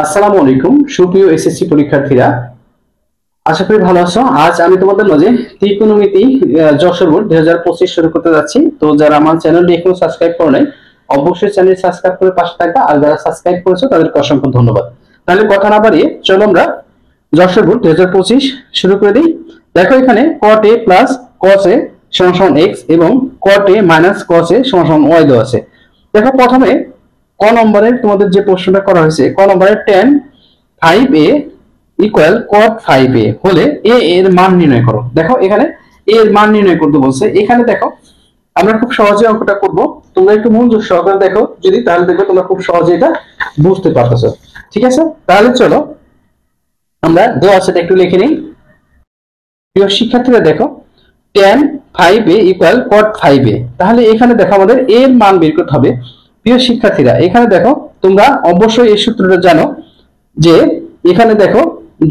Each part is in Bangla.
আসসালামু আলাইকুম সুপ্রিয় এসএসসি পরীক্ষার্থীরা, আশা করি ভালো আছো। আজ আমি তোমাদের মাঝে ত্রিকোণমিতি যশোর বোর্ড 2025 শুরু করতে যাচ্ছি। তো যারা আমার চ্যানেলটি এখনো সাবস্ক্রাইব করো নাই, অবশ্যই চ্যানেল সাবস্ক্রাইব করে পাশে থাকবা, আর যারা সাবস্ক্রাইব করেছো তাদেরকে অসংখ্য ধন্যবাদ। তাহলে কথা না বাড়িয়ে চলো আমরা যশোর বোর্ড 2025 শুরু করে দিই। দেখো এখানে cot a plus cos a সমান x এবং cot a minus cos a সমান y দেওয়া আছে। দেখো প্রথমে ক নম্বরের তোমাদের যে প্রশ্নটা করা হয়েছে, ক নম্বরের tan 5a equal cot 5a হলে a এর মান নির্ণয় করো। দেখো এখানে a এর মান নির্ণয় করতে বলছে। এখানে দেখো আমরা খুব সহজে অঙ্কটা করব, তোমরা একটু মনোযোগ সহকারে দেখো যদি, তাহলে দেখবে তোমরা খুব সহজে এটা বুঝতে পারতেছো। ঠিক আছে, তাহলে চলো আমরা দেওয়া আছে একটু লিখে নিই। প্রিয় শিক্ষার্থীরা দেখো tan 5a equal cot 5a, তাহলে এখানে দেখো আমাদের a এর মান বের করতে হবে। প্রিয় শিক্ষার্থীরা এখানে দেখো তোমরা অবশ্যই এই সূত্রটা জানো যে এখানে দেখো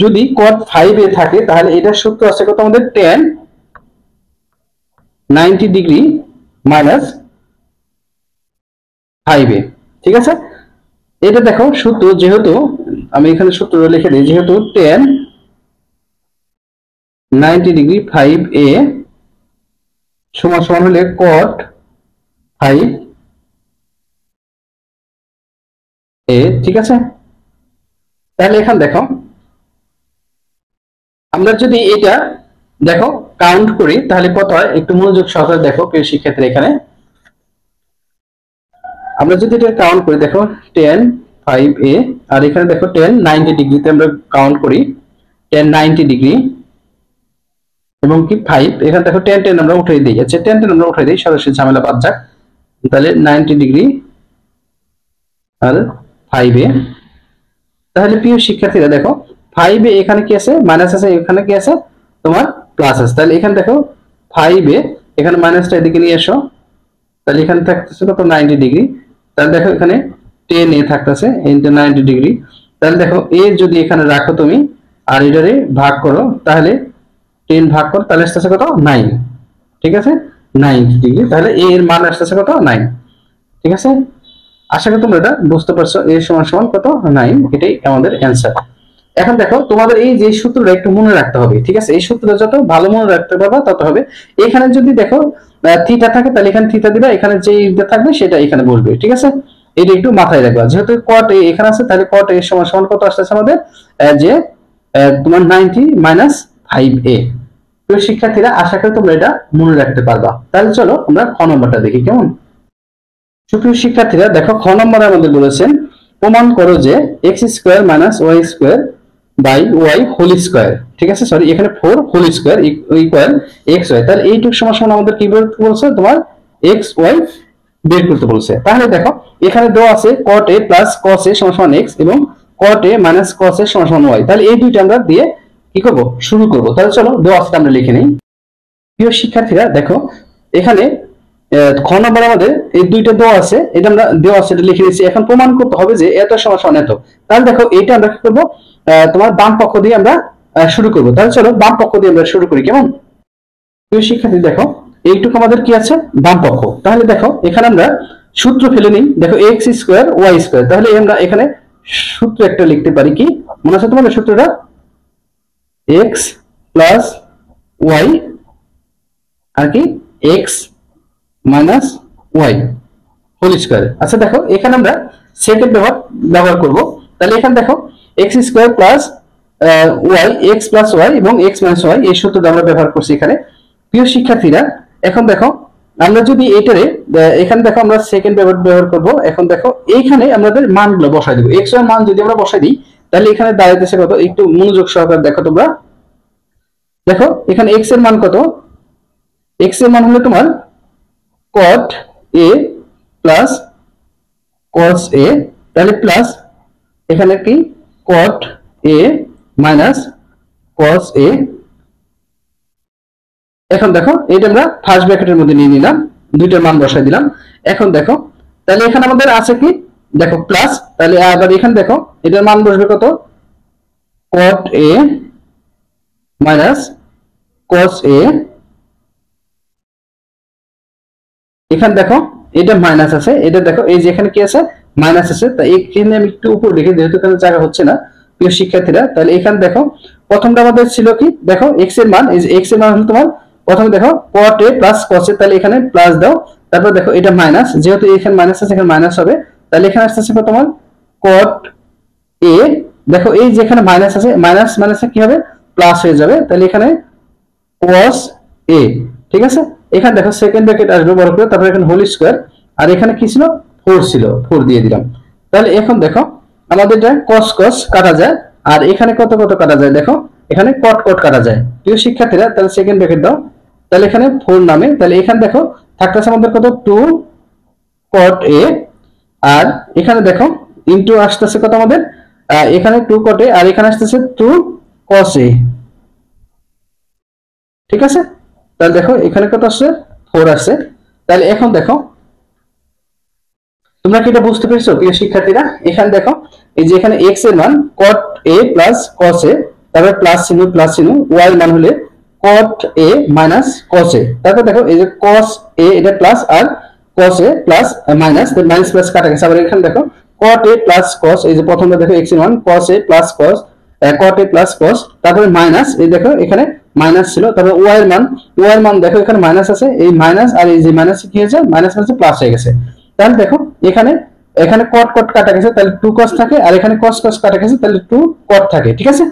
যদি cot 5a থাকে তাহলে এটার সূত্র আছে কত আমাদের tan 90 ডিগ্রি মাইনাস 5a। ঠিক আছে, এটা দেখো সূত্র, যেহেতু আমি এখানে সূত্র লিখে দিই, যেহেতু tan 90 ডিগ্রি 5a সমান সমান হলে cot 5a। ঠিক আছে, তাহলে এখানে দেখো আমরা যদি এটা দেখো কাউন্ট করি তাহলে কত হয়, একটু মনোযোগ সহকারে দেখো প্রিয় শিক্ষার্থী। এখানে আমরা যদি এটা কাউন্ট করি, দেখো tan 5a আর এখানে দেখো tan 90 ডিগ্রিতে আমরা কাউন্ট করি, tan 90 ডিগ্রি এবং কি 5, এখানে দেখো tan tan আমরা উঠিয়ে দিই। আচ্ছা tan tan আমরা উঠিয়ে দিই, সরাসরি ঝামেলা বাদ যাক। তাহলে 90 ডিগ্রি আর 5a, তাহলে প্রিয় শিক্ষার্থীরা দেখো 5a এখানে কি আছে, মাইনাস আছে, এখানে কি আছে তোমার প্লাস আছে। তাহলে এখানে দেখো 5a এখানে মাইনাসটা এদিকে নিয়ে এসো, তাহলে এখানে থাকতেছে কত 90 ডিগ্রি। তাহলে দেখো এখানে 10a থাকতেছে ইনটু 90 ডিগ্রি। তাহলে দেখো a যদি এখানে রাখো তুমি আর এটারে ভাগ করো, তাহলে 10 ভাগ করো, তাহলে আসতেছে কত 9। ঠিক আছে, 90 ডিগ্রি, তাহলে a এর মান আসতেছে কত 9। ঠিক আছে, আশা করি তোমরা এটা বুঝতে পারছো। a সমান সমান কত 9, এটাই আমাদের অ্যান্সার। এখন দেখো তোমাদের এই যে সূত্রটা একটু মনে রাখতে হবে। ঠিক আছে, এই সূত্রটা যত ভালো মনে রাখতে পারবা তত হবে। এখানে যদি দেখো থিটা থাকে তাহলে এখানে থিটা দিবা, এখানে যে থাকবে সেটা এখানে বলবে। ঠিক আছে, এটা একটু মাথায় রাখবা। যেহেতু cot a এখানে আছে তাহলে cot a সমান সমান কত আসছে আমাদের, যে তোমার 90 মাইনাস 5a। তো শিক্ষার্থীরা আশা করি তোমরা এটা মনে রাখতে পারবা। তাহলে চলো আমরা খ নম্বরটা দেখি কেমন। সুপ্রিয় শিক্ষার্থীরা দেখো খ নম্বরে আমাদের বলেছেন প্রমাণ করো যে x square minus y square by y whole square, ঠিক আছে, সরি এখানে 4 whole square equal x y. তাহলে এইটুকু সমান আমাদের কি বের করতে বলছে, তোমার এক্স ওয়াই বের করতে বলছে। তাহলে দেখো এখানে দেওয়া আছে cot a plus cos a সমান x এবং cot a minus cos a সমান y। তাহলে এই দুইটা আমরা দিয়ে কি করব, শুরু করব। তাহলে চলো দেওয়া আছে আমরা লিখে নেই। প্রিয় শিক্ষার্থীরা দেখো এখানে খ নম্বর আমাদের এই দুইটা দেওয়া আছে, এটা আমরা দেওয়া আছে এটা লিখে দিয়েছি। এখন প্রমাণ করতে হবে যে এত সমান এত। তাহলে দেখো এইটা আমরা কি করবো, তোমার বাম পক্ষ দিয়ে আমরা শুরু করব। তাহলে চলো বাম পক্ষ দিয়ে আমরা শুরু করি কেমন। প্রিয় শিক্ষার্থী দেখো এইটুকু আমাদের কি আছে, বাম পক্ষ। তাহলে দেখো এখানে আমরা সূত্র ফেলে নিই। দেখো এক্স স্কোয়ার ওয়াই স্কোয়ার, তাহলে আমরা এখানে সূত্র একটা লিখতে পারি, কি মনে আছে তোমাদের সূত্রটা, এক্স প্লাস ওয়াই আর কি x minus y whole square. আচ্ছা দেখো এখানে আমরা সেকেন্ড ব্যবহার করব। তাহলে এখানে দেখো x square plus y x plus y এবং এক্স মাইনাস ওয়াই এই সূত্রটা আমরা ব্যবহার করছি এখানে। প্রিয় শিক্ষার্থীরা এখন দেখো আমরা যদি এটারে এখানে দেখো আমরা সেকেন্ড ব্যবহার করব। এখন দেখো এইখানে আমাদের মানগুলো বসাই দেবো। এক্স এর মান যদি আমরা বসাই দিই তাহলে এখানে দাঁড়াইতেছে কত, একটু মনোযোগ সহকারে দেখো তোমরা। দেখো এখানে এক্স এর মান কত, এক্স এর মান হলো তোমার cot a plus cos a, তাহলে প্লাস এখানে কি cot a minus cos a। এখন দেখো এটা আমরা ফার্স্ট ব্র্যাকেটের মধ্যে নিয়ে নিলাম, দুইটার মান বসাই দিলাম। এখন দেখো তাহলে এখানে আমাদের আছে কি, দেখো প্লাস, তাহলে আবার এখানে দেখো এটার মান বসবে কত, cot a minus cos a। এখানে দেখো এটা মাইনাস আছে, এটা দেখো এই যে এখানে কি আছে মাইনাস আছে, তাই এখানে আমি একটু উপর লিখি যেহেতু এখানে জায়গা হচ্ছে না প্রিয় শিক্ষার্থীরা। তাহলে এখানে দেখো প্রথমটা আমাদের ছিল কি, দেখো x এর মান, এই যে x এর মান হলো তোমার প্রথমে দেখো cot a plus cos a, তাহলে এখানে প্লাস দাও, তারপর দেখো এটা মাইনাস, যেহেতু এখানে মাইনাস আছে এখানে মাইনাস হবে, তাহলে এখানে আসছে তোমার cot a, দেখো এই যেখানে মাইনাস আছে মাইনাস মাইনাসে কি হবে প্লাস হয়ে যাবে, তাহলে এখানে cos a, ঠিক আছে। এখানে দেখো সেকেন্ড ব্র্যাকেট আসবে বড় করে, তারপর এখানে হোল স্কয়ার, আর এখানে কি ছিল 4 ছিল, 4 দিয়ে দিলাম। তাহলে এখন দেখো আমাদের এটা cos cos কাটা যায়, আর এখানে কত কত কাটা যায়, দেখো এখানে cot cot কাটা যায় প্রিয় শিক্ষার্থীরা। তাহলে সেকেন্ড ব্র্যাকেট দাও, তাহলে এখানে 4 নামে, তাহলে এখানে দেখো থাকতেছে আমাদের কত 2 cot a, আর এখানে দেখো ইনটু আসতেছে কত আমাদের এখানে 2 cot a, আর এখানে আসতেছে 2 cos a, ঠিক আছে। তাহলে দেখো এখানে কত আসছে 4 আসছে। তাহলে এখন দেখো তোমরা কি এটা বুঝতে পেরেছো প্রিয় শিক্ষার্থীরা? এখানে দেখো এই যে এখানে x এর মান cot a plus cos a, তারপর প্লাস চিহ্ন y এর মান হলে cot a minus cos a, তারপর দেখো এই যে cos a এটা প্লাস আর cos a plus minus, minus plus কাটা গেছে। আবার এখানে দেখো cot a প্লাস cos, এই যে প্রথমটা দেখো x এর মান cos a plus cos, cot a plus cos, তারপরে মাইনাস, এই দেখো এখানে মাইনাস ছিল, তারপর y এর মান দেখো এখানে মাইনাস আছে, এই মাইনাস আর এই যে মাইনাস কি হয়েছে মাইনাস মাইনাস প্লাস হয়ে গেছে। তাহলে দেখো এখানে এখানে cot cot কাটা গেছে, তাহলে 2 cos থাকে, আর এখানে cos cos কাটা গেছে, তাহলে 2 cot থাকে, ঠিক আছে।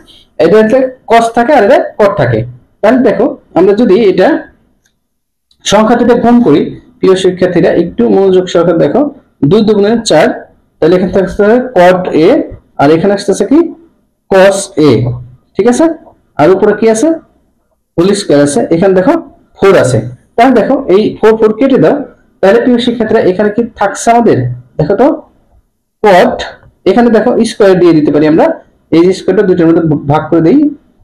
এটা হচ্ছে cos থাকে আর এটা cot থাকে। তাহলে দেখো আমরা যদি এটা সংখ্যাটিতে গুণ করি প্রিয় শিক্ষার্থীরা, একটু মনোযোগ সহকারে দেখো, 2 দুগুণে 4, তাহলে এখানে থাকছে cot a, আর এখানে আসছে কি cos a, ঠিক আছে। আর উপরে কি আছে হোল স্কয়ার আছে, এখানে দেখো 4 আছে। তাহলে দেখো এই 4 4 কেটে দাও, তাহলে প্রিয় শিক্ষার্থীরা এখানে কি থাকছে আমাদের, দেখো তো cot, এখানে দেখো স্কয়ার দিয়ে দিতে পারি আমরা, এই যে স্কয়ারটা দুইটার মধ্যে ভাগ করে দেই,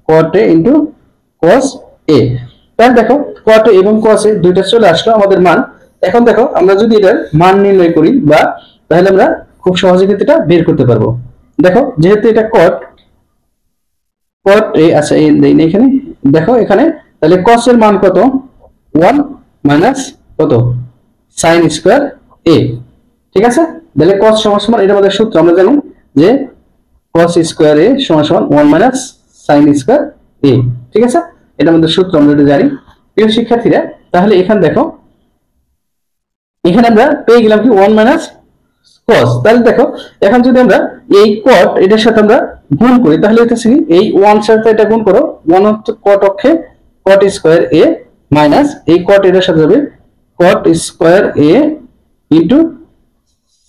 cot a into cos a। তাহলে দেখো cot a এবং cos a দুইটা চলে আসলো আমাদের মান। এখন দেখো আমরা যদি এটার মান নির্ণয় করি বা, তাহলে আমরা খুব সহজে কিন্তু এটা বের করতে পারবো। দেখো যেহেতু এটা cot a, আচ্ছা এই দেই না এখানে, দেখো এখানে তাহলে cos এর মান কত 1 মাইনাস কত sin স্কয়ার a, ঠিক আছে। তাহলে cos সমান এটা আমাদের সূত্র, আমরা জানি যে cos স্কয়ার a সমান 1 মাইনাস sin স্কয়ার a, ঠিক আছে। এটা আমাদের সূত্র, আমরা এটা জানি প্রিয় শিক্ষার্থীরা। তাহলে এখানে দেখো এখানে আমরা পেয়ে গেলাম কি 1 মাইনাস cos। তাহলে দেখো এখন যদি আমরা এই cot এটার সাথে আমরা গুণ করি, তাহলে এটা কি এই 1 সাথে এটা গুণ করো, 1 হচ্ছে cot অক্ষে cot স্কয়ার a মাইনাস এই cot এটার সাথে যাবে cot square a into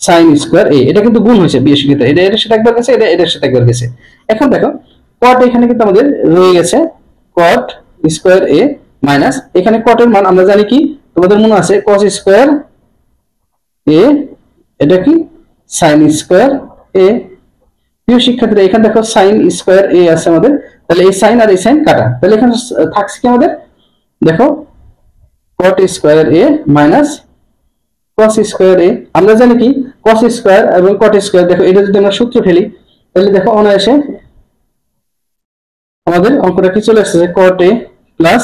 sin square a, এটা কিন্তু গুণ হয়েছে প্রিয় শিক্ষার্থীরা, এটা এর সাথে একবার গেছে, এটা এর সাথে একবার গেছে। এখন দেখো cot এখানে কিন্তু আমাদের রয়ে গেছে cot স্কয়ার a মাইনাস এখানে cot এর মান আমরা জানি কি, তোমাদের মনে আছে cos স্কয়ার a, এটা কি sin স্কয়ার a। প্রিয় শিক্ষার্থীরা এখানে দেখো sin স্কয়ার a আছে আমাদের, তাহলে এই sin আর এই sin কাটা, তাহলে এখানে থাকছে কি আমাদের, দেখো cot square a minus cos square a। আমরা জানি কি cos স্কয়ার এবং cot স্কয়ার, দেখো এটা যদি আমরা সূত্র ফেলি, তাহলে দেখো অনায়াসে আমাদের অঙ্কটা কি চলে আসছে, cot a plus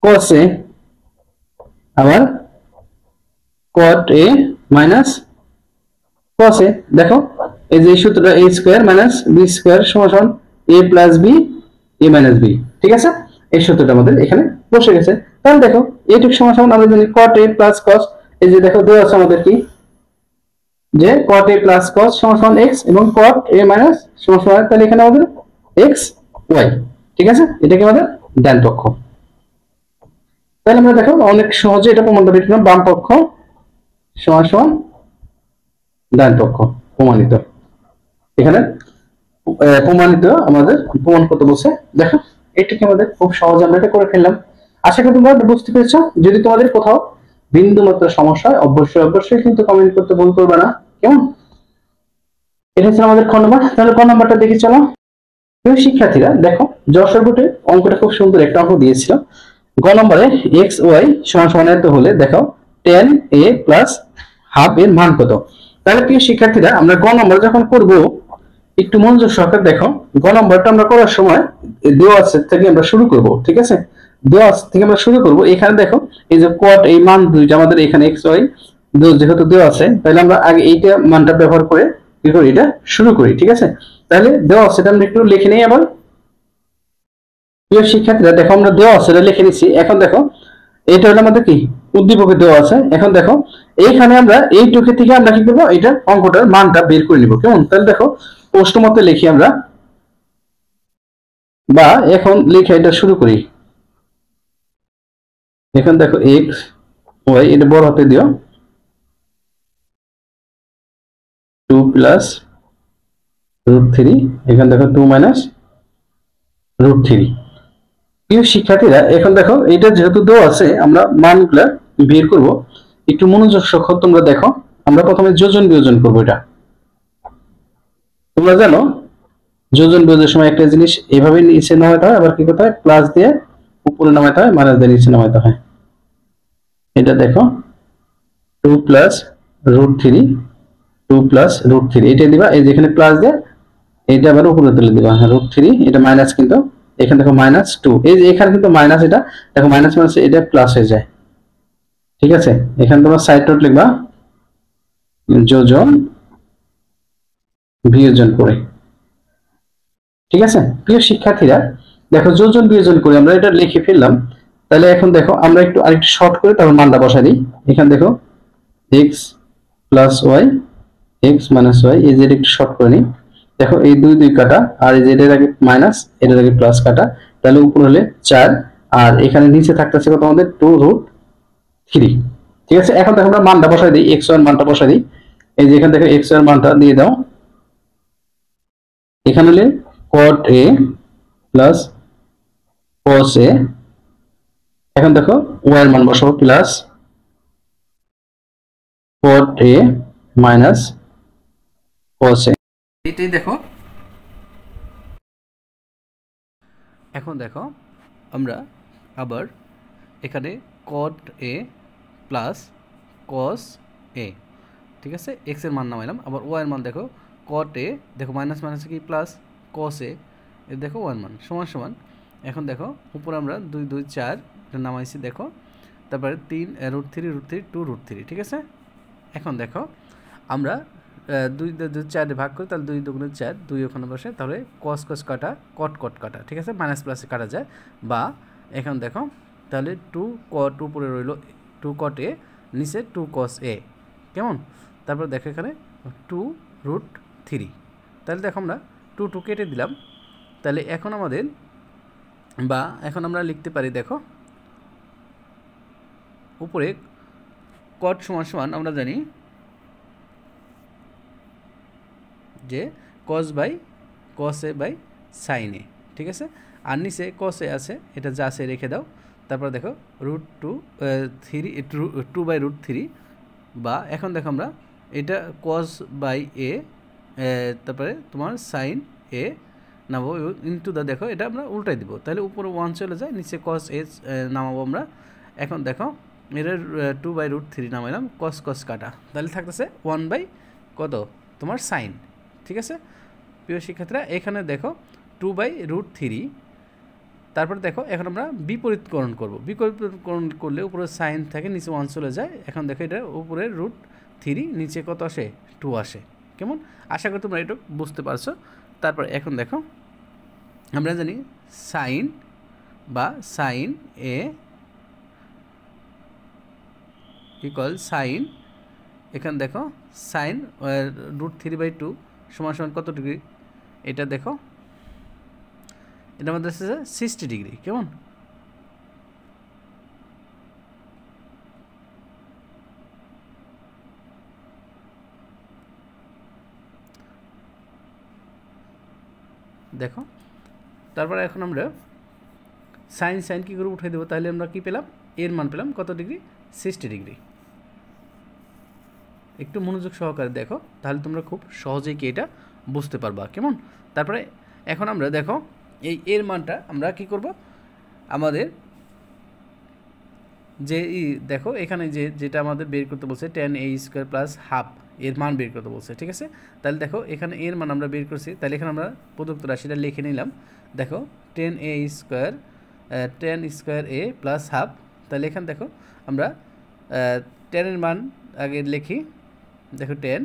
cos a, আবার cot a minus cos a। দেখো এই যে সূত্রটা a square minus b square সমান a plus b a minus b, ঠিক আছে। এই সূত্রটা আমাদের এখানে বসে গেছে। তাহলে দেখো এইটুকু সমান আমরা জানি cot a প্লাস cos, এই যে দেখো দেওয়া আছে আমাদের কি যে cot a প্লাস cos সমান x এবং cot a মাইনাস সমান, তাহলে এখানে আমাদের x y, ঠিক আছে। এটা কি আমাদের ডান পক্ষ। তাহলে আমরা দেখো অনেক সহজে এটা প্রমাণটা পেয়ে গেলাম, বাম পক্ষ সমান ডান পক্ষ প্রমাণিত। এখানে প্রমাণিত আমাদের প্রমাণ করতে বলছে, দেখো এটাকে আমাদের খুব সহজে আমরা এটা করে ফেললাম। আশা করি তোমরা বুঝতে পেরেছো। যদি তোমাদের কোথাও বিন্দু মাত্র সমস্যা হয় অবশ্যই কিন্তু কমেন্ট করতে ভুল করবে না, কেমন। এটা হচ্ছে আমাদের খ নম্বর। তাহলে ক নম্বরটা দেখি চলো প্রিয় শিক্ষার্থীরা। দেখো যশোর বোর্ডে অঙ্কটা খুব সুন্দর একটা অঙ্ক দিয়েছিল। গ নম্বরে এক্স ওয়াই সমান এত হলে দেখো tan a প্লাস হাফ এর মান কত। তাহলে প্রিয় শিক্ষার্থীরা আমরা গ নম্বর যখন করব একটু মনোযোগ সহকারে দেখো, গ নম্বরটা আমরা করার সময় দেওয়া আছে থেকে আমরা শুরু করব, ঠিক আছে। দেওয়া আছে থেকে আমরা শুরু করব। এখানে দেখো এই যে cot এই মান দুইটা আমাদের এখানে xy যেহেতু দেওয়া আছে তাহলে আমরা আগে এইটা মানটা ব্যবহার করে কি করি, এটা শুরু করি। ঠিক আছে, তাহলে দেওয়া আছে এটা আমরা একটু লিখে নেই আবার। প্রিয় শিক্ষার্থীরা দেখো আমরা দেওয়া আছে এটা লিখে নিচ্ছি। এখন দেখো এটা হলো আমাদের কি উদ্দীপকে দেওয়া আছে। এখন দেখো এইখানে আমরা এইটুকু থেকে আমরা কি করবো, এটার অঙ্কটার মানটা বের করে নিব। কেমন, তাহলে দেখো প্রশ্ন মতে লিখি আমরা, বা এখন লিখে এটা শুরু করি। এখন দেখো এক্স ওয়াই, এটা বড় হাতে দিও, 2 প্লাস √3, এখানে দেখো 2 মাইনাস √3। প্রিয় শিক্ষার্থীরা এখন দেখো এটা যেহেতু দেওয়া আছে আমরা মানগুলা বের করব। একটু মনোযোগ সহ তোমরা দেখো, আমরা প্রথমে যোজন বিয়োজন করবো। এটা তোমরা জানো যোজন বিয়োজনের সময় একটা জিনিস এভাবে নিচে নামাতে হয়, আবার কি করতে হয়, প্লাস দিয়ে উপরে নামাতে হয়, মাইনাস দিয়ে নিচে নামাতে হয়। এটা দেখো 2 প্লাস √3, 2 প্লাস √3 এটা দিবা, এই যেখানে প্লাস দিয়ে এটা আবার উপরে তুলে দিবা √3, এটা মাইনাস, কিন্তু এখানে দেখো -2, এই যে এখানে কিন্তু মাইনাস, এটা দেখো মাইনাস মাইনাস এটা প্লাস হয়ে যায়। ঠিক আছে, এখানে তোমরা সাইড নোট লিখবা যোজন বিয়োজন করে। ঠিক আছে প্রিয় শিক্ষার্থীরা, দেখো যোজন বিয়োজন করে আমরা এটা লিখে ফেললাম। তাহলে এখন দেখো আমরা একটু আরেকটু শর্ট করে তারপর মানটা বসাই দিই। এখানে দেখো x plus y, x minus y, এই যে একটু শর্ট করে নিই। দেখো এই 2 2 কাটা, আর এই যে এটার আগে মাইনাস এটার আগে প্লাস কাটা, তাহলে উপর হলে 4, আর এখানে নিচে থাকতেছে কত আমাদের 2√3। ঠিক আছে, এখন দেখো আমরা মানটা বসাই দিই, x এর মানটা বসাই দিই। এই যে এখানে দেখো x এর মানটা দিয়ে দাও, এখানে হলে cot a plus cos a। এখন দেখো y এর মান বসাবো plus cot a minus cos a। এটাই দেখো, এখন দেখো আমরা আবার এখানে cot a plus cos a, ঠিক আছে, x এর মান নামাইলাম। আবার y এর মান দেখো cot a, দেখো মাইনাস মাইনাস কি প্লাস cos a, এর দেখো y এর মান সমান সমান। এখন দেখো উপরে আমরা 2 2 4 এটা নামাইছি, দেখো তারপরে 3 √3 √3 2√3। ঠিক আছে, এখন দেখো আমরা 2 2 4 ভাগ করি, তাহলে 2 2 4, 2 ওখানে বসে, তাহলে cos cos কাটা, cot cot কাটা। ঠিক আছে, মাইনাস প্লাসে কাটা যায়। বা এখন দেখো তাহলে 2 cot উপরে রইল 2 cot a, নিচে 2 cos a। কেমন, তারপর দেখো এখানে 2√3, তাহলে দেখো আমরা 2 2 কেটে দিলাম। তাহলে এখন আমাদের, বা এখন আমরা লিখতে পারি, দেখো উপরে cot সমান সমান আমরা জানি যে cos by cos a by sin a। ঠিক আছে, আর নিচে cos a আছে, এটা যা আছে রেখে দাও। তারপর দেখো √2 বা এখন দেখো আমরা এটা cos বাই a, তারপরে তোমার sin a নামাবো, এবং ইন্টু দা দেখো এটা আমরা উল্টাই দিব, তাহলে উপরে 1 চলে যায়, নিচে cos a নামাবো আমরা। এখন দেখো এটা 2/√3 নামাইলাম, cos cos কাটা, তাহলে থাকতেছে 1 বাই কত তোমার sin। ঠিক আছে প্রিয় শিক্ষার্থীরা, এখানে দেখো 2/√3, তারপর দেখো এখন আমরা বিপরীতকরণ করব। বিপরীতকরণ করলে উপরে সাইন থাকে, নিচে 1 চলে যায়। এখন দেখো এটা উপরে √3, নিচে কত আসে 2 আসে। কেমন, আশা করি তোমরা এটা বুঝতে পারছো। তারপর এখন দেখো আমরা জানি সাইন বা সাইন a ইকুয়াল সাইন, এখানে দেখো সাইন √3/2 সমান সমান কত ডিগ্রি, এটা দেখো এটা আমাদের আছে 60 ডিগ্রি। কেমন, দেখো তারপরে এখন আমরা সাইন সাইন কী করে উঠাই দেবো, তাহলে আমরা কি পেলাম, এর মান পেলাম কত ডিগ্রি, 60 ডিগ্রি। একটু মনোযোগ সহকারে দেখো, তাহলে তোমরা খুব সহজেই কি এটা বুঝতে পারবা। কেমন, তারপরে এখন আমরা দেখো এই এর মানটা আমরা কি করব, আমাদের যে দেখো এখানে যেটা আমাদের বের করতে বলছে tan a² প্লাস হাফ, এর মান বের করতে বলছে। ঠিক আছে, তাহলে দেখো এখানে এর মান আমরা বের করছি, তাহলে এখানে আমরা প্রদত্ত রাশিটা লিখে নিলাম। দেখো tan a² প্লাস হাফ, তাহলে এখানে দেখো আমরা tan এর মান আগে লিখি, দেখো 10,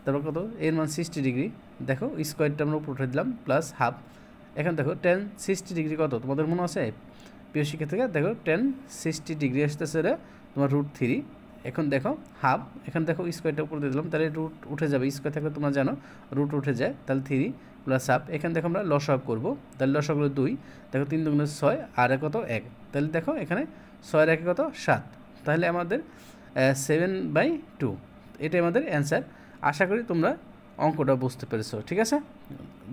তারপর কত এর মান 60 ডিগ্রি, দেখো স্কোয়ারটা আমরা উপরে উঠে দিলাম প্লাস হাফ। এখন দেখো 10 60 ডিগ্রি কত তোমাদের মনে আছে প্রিয় শিক্ষার্থীরা, দেখো 10 60 ডিগ্রি আসতেছে তোমার √3। এখন দেখো হাফ, এখানে দেখো স্কোয়ারটা উপরে দিয়ে দিলাম, তাহলে রুট উঠে যাবে, স্কোয়ার থাকলে তোমরা জানো রুট উঠে যায়, তাহলে 3 প্লাস হাফ। এখানে দেখো আমরা লসাগু করব, তাহলে লসাগু হলো 2, দেখো 3 দুগুণে 6 আর কত 1, তাহলে দেখো এখানে 6 আর 1 কত 7, তাহলে আমাদের 7/2 এটাই আমাদের অ্যান্সার। আশা করি তোমরা অঙ্কটা বুঝতে পেরেছো, ঠিক আছে।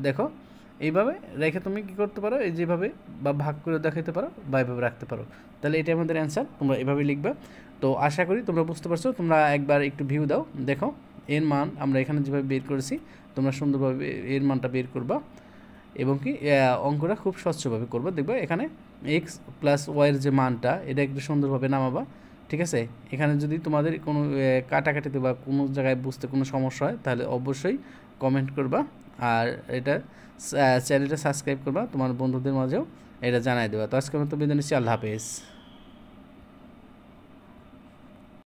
দেখো এইভাবে রেখে তুমি কি করতে পারো, এই যেভাবে বা ভাগ করে দেখাতে পারো বা এভাবে রাখতে পারো, তাহলে এটাই আমাদের অ্যান্সার, তোমরা এভাবে লিখবে। তো আশা করি তোমরা বুঝতে পারছো, তোমরা একবার একটু ভিউ দাও, দেখো এর মান আমরা এখানে যেভাবে বের করেছি তোমরা সুন্দরভাবে এর মানটা বের করবা এবং কি অঙ্কটা খুব স্বচ্ছভাবে করবা, দেখবে এখানে এক্স প্লাস ওয়াইয়ের যে মানটা এটা একটু সুন্দরভাবে নামাবা, ঠিক আছে। এখানে যদি তোমাদের কোনো কাটাকাটিতে বা কোনো জায়গায় বুঝতে কোনো সমস্যা হয় তাহলে অবশ্যই কমেন্ট করবা, আর এটা চ্যানেলটা সাবস্ক্রাইব করবা, তোমার বন্ধুদের মাঝেও এটা জানাই দেবা। তো আজকে মতো বিদায় নিচ্ছি, আল্লাহ হাফেজ।